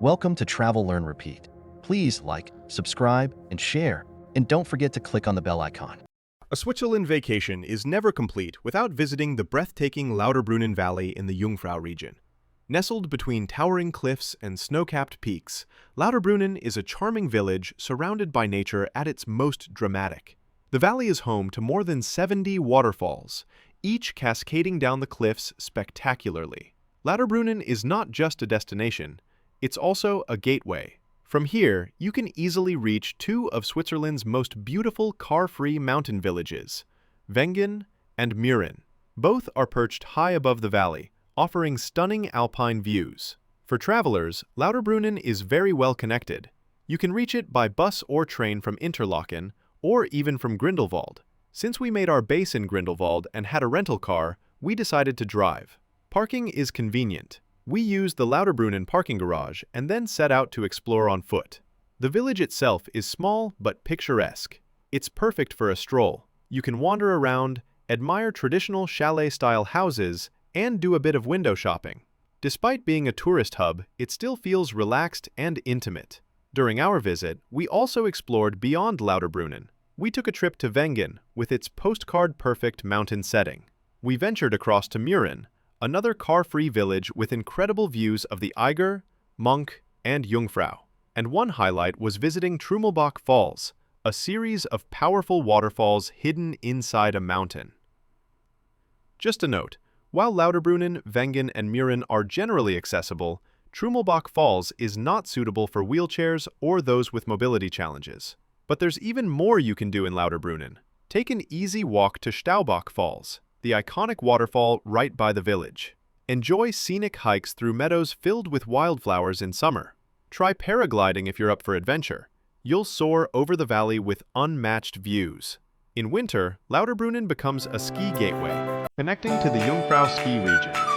Welcome to Travel, Learn, Repeat. Please like, subscribe, and share. And don't forget to click on the bell icon. A Switzerland vacation is never complete without visiting the breathtaking Lauterbrunnen Valley in the Jungfrau region. Nestled between towering cliffs and snow-capped peaks, Lauterbrunnen is a charming village surrounded by nature at its most dramatic. The valley is home to more than 70 waterfalls, each cascading down the cliffs spectacularly. Lauterbrunnen is not just a destination, it's also a gateway. From here, you can easily reach two of Switzerland's most beautiful car-free mountain villages, Wengen and Mürren. Both are perched high above the valley, offering stunning alpine views. For travelers, Lauterbrunnen is very well connected. You can reach it by bus or train from Interlaken, or even from Grindelwald. Since we made our base in Grindelwald and had a rental car, we decided to drive. Parking is convenient. We used the Lauterbrunnen parking garage and then set out to explore on foot. The village itself is small but picturesque. It's perfect for a stroll. You can wander around, admire traditional chalet-style houses, and do a bit of window shopping. Despite being a tourist hub, it still feels relaxed and intimate. During our visit, we also explored beyond Lauterbrunnen. We took a trip to Wengen with its postcard-perfect mountain setting. We ventured across to Mürren, another car-free village with incredible views of the Eiger, Monk, and Jungfrau. And one highlight was visiting Trümmelbach Falls, a series of powerful waterfalls hidden inside a mountain. Just a note, while Lauterbrunnen, Wengen, and Mürren are generally accessible, Trümmelbach Falls is not suitable for wheelchairs or those with mobility challenges. But there's even more you can do in Lauterbrunnen. Take an easy walk to Staubbach Falls, the iconic waterfall right by the village. Enjoy scenic hikes through meadows filled with wildflowers in summer. Try paragliding if you're up for adventure. You'll soar over the valley with unmatched views. In winter, Lauterbrunnen becomes a ski gateway, connecting to the Jungfrau ski region.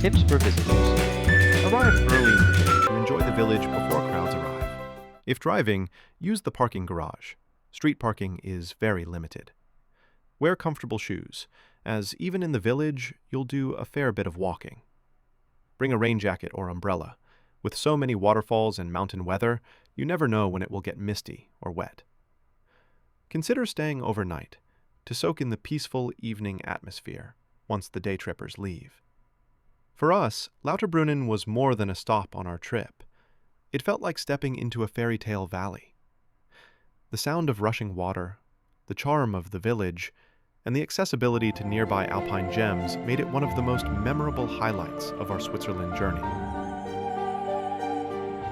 Tips for visitors. Arrive early in the day to enjoy the village before crowds arrive. If driving, use the parking garage. Street parking is very limited. Wear comfortable shoes, as even in the village, you'll do a fair bit of walking. Bring a rain jacket or umbrella. With so many waterfalls and mountain weather, you never know when it will get misty or wet. Consider staying overnight to soak in the peaceful evening atmosphere once the day trippers leave. For us, Lauterbrunnen was more than a stop on our trip. It felt like stepping into a fairy tale valley. The sound of rushing water, the charm of the village, and the accessibility to nearby alpine gems made it one of the most memorable highlights of our Switzerland journey.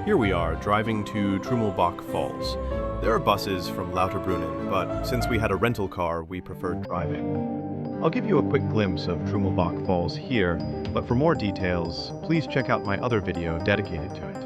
Here we are, driving to Trümmelbach Falls. There are buses from Lauterbrunnen, but since we had a rental car, we preferred driving. I'll give you a quick glimpse of Trümmelbach Falls here, but for more details, please check out my other video dedicated to it.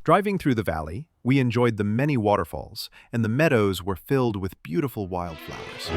Driving through the valley, we enjoyed the many waterfalls, and the meadows were filled with beautiful wildflowers.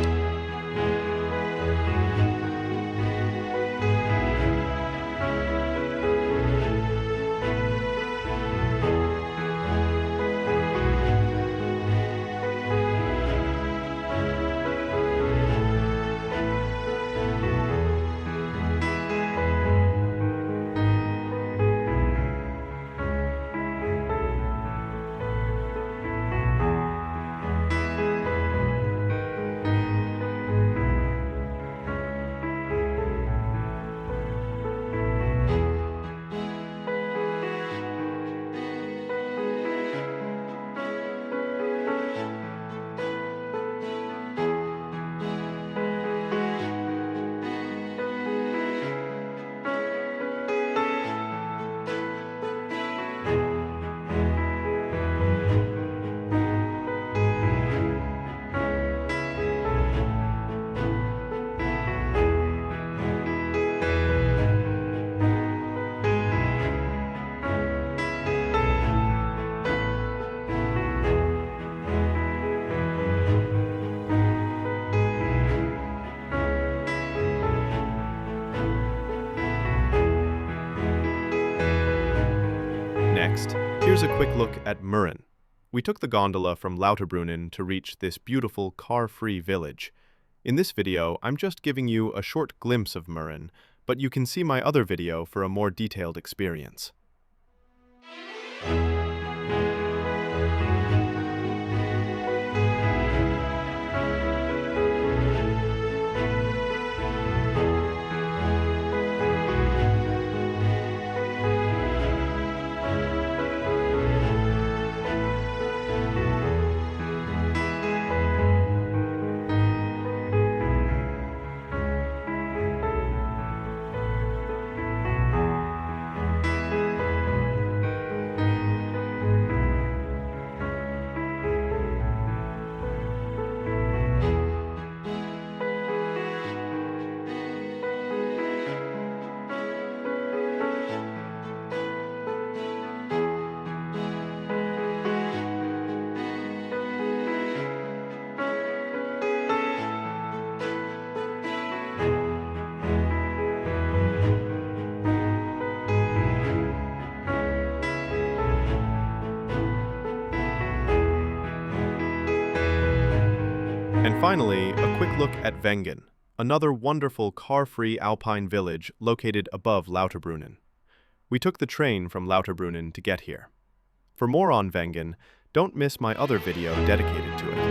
Next, here's a quick look at Mürren. We took the gondola from Lauterbrunnen to reach this beautiful car-free village. In this video, I'm just giving you a short glimpse of Mürren, but you can see my other video for a more detailed experience. And finally, a quick look at Wengen, another wonderful car-free alpine village located above Lauterbrunnen. We took the train from Lauterbrunnen to get here. For more on Wengen, don't miss my other video dedicated to it.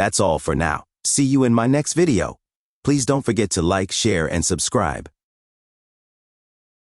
That's all for now. See you in my next video. Please don't forget to like, share, and subscribe.